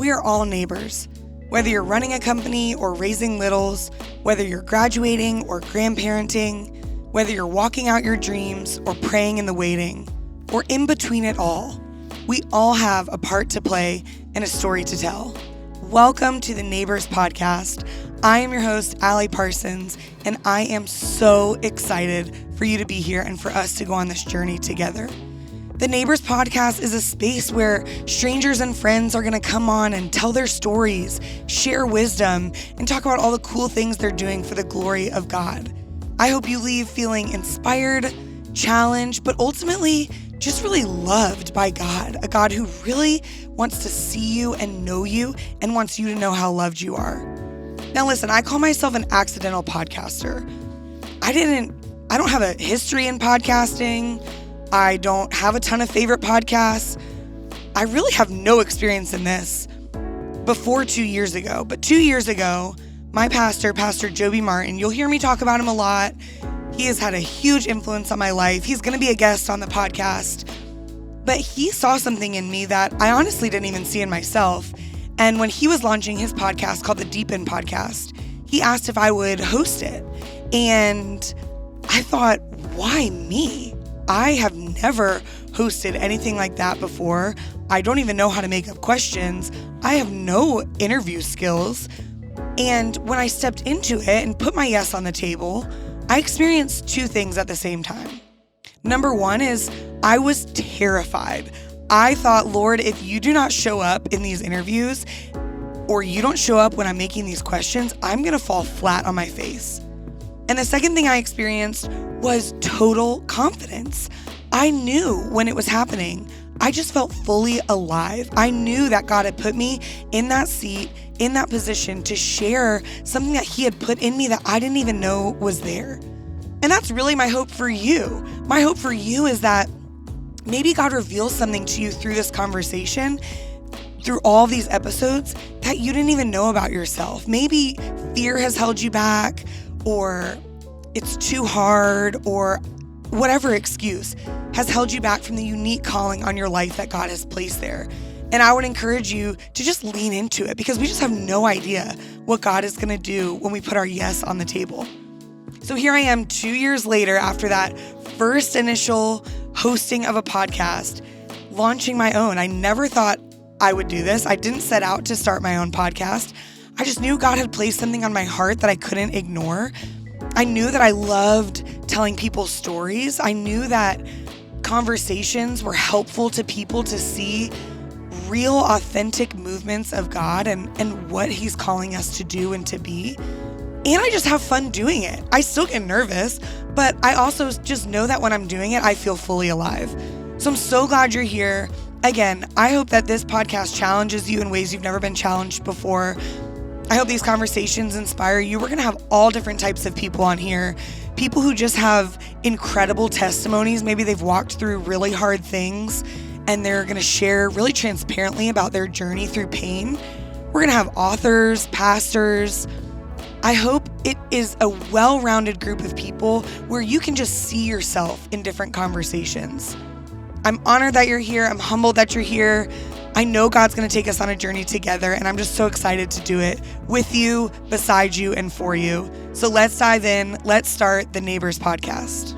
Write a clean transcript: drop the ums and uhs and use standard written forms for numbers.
We are all neighbors. Whether you're running a company or raising littles, whether you're graduating or grandparenting, whether you're walking out your dreams or praying in the waiting, or in between it all, we all have a part to play and a story to tell. Welcome to the Neighbors Podcast. I am your host, Parsons, and I am so excited for you to be here and for us to go on this journey together. The Neighbors Podcast is a space where strangers and friends are going to come on and tell their stories, share wisdom, and talk about all the cool things they're doing for the glory of God. I hope you leave feeling inspired, challenged, but ultimately just really loved by God, a God who really wants to see you and know you and wants you to know how loved you are. Now listen, I call myself an accidental podcaster. I don't have a history in podcasting. I don't have a ton of favorite podcasts. I really have no experience in this before 2 years ago. But 2 years ago, my pastor, Pastor Joby Martin, you'll hear me talk about him a lot. He has had a huge influence on my life. He's going to be a guest on the podcast. But he saw something in me that I honestly didn't even see in myself. And when he was launching his podcast called the Deep In Podcast, he asked if I would host it. And I thought, why me? I have never hosted anything like that before. I don't even know how to make up questions. I have no interview skills. And when I stepped into it and put my yes on the table, I experienced two things at the same time. Number one is I was terrified. I thought, Lord, if you do not show up in these interviews or you don't show up when I'm making these questions, I'm going to fall flat on my face. And the second thing I experienced was total confidence. I knew when it was happening. I just felt fully alive. I knew that God had put me in that seat, in that position to share something that He had put in me that I didn't even know was there. And that's really my hope for you. My hope for you is that maybe God reveals something to you through this conversation, through all these episodes that you didn't even know about yourself. Maybe fear has held you back, or it's too hard, or whatever excuse has held you back from the unique calling on your life that God has placed there. And I would encourage you to just lean into it because we just have no idea what God is going to do when we put our yes on the table. So here I am 2 years later after that first initial hosting of a podcast, launching my own. I never thought I would do this. I didn't set out to start my own podcast. I just knew God had placed something on my heart that I couldn't ignore. I knew that I loved telling people stories. I knew that conversations were helpful to people to see real, authentic movements of God and what He's calling us to do and to be. And I just have fun doing it. I still get nervous, but I also just know that when I'm doing it, I feel fully alive. So I'm so glad you're here. Again, I hope that this podcast challenges you in ways you've never been challenged before. I hope these conversations inspire you. We're going to have all different types of people on here. People who just have incredible testimonies. Maybe they've walked through really hard things and they're going to share really transparently about their journey through pain. We're going to have authors, pastors. I hope it is a well-rounded group of people where you can just see yourself in different conversations. I'm honored that you're here. I'm humbled that you're here. I know God's going to take us on a journey together, and I'm just so excited to do it with you, beside you, and for you. So let's dive in. Let's start the Neighbors Podcast.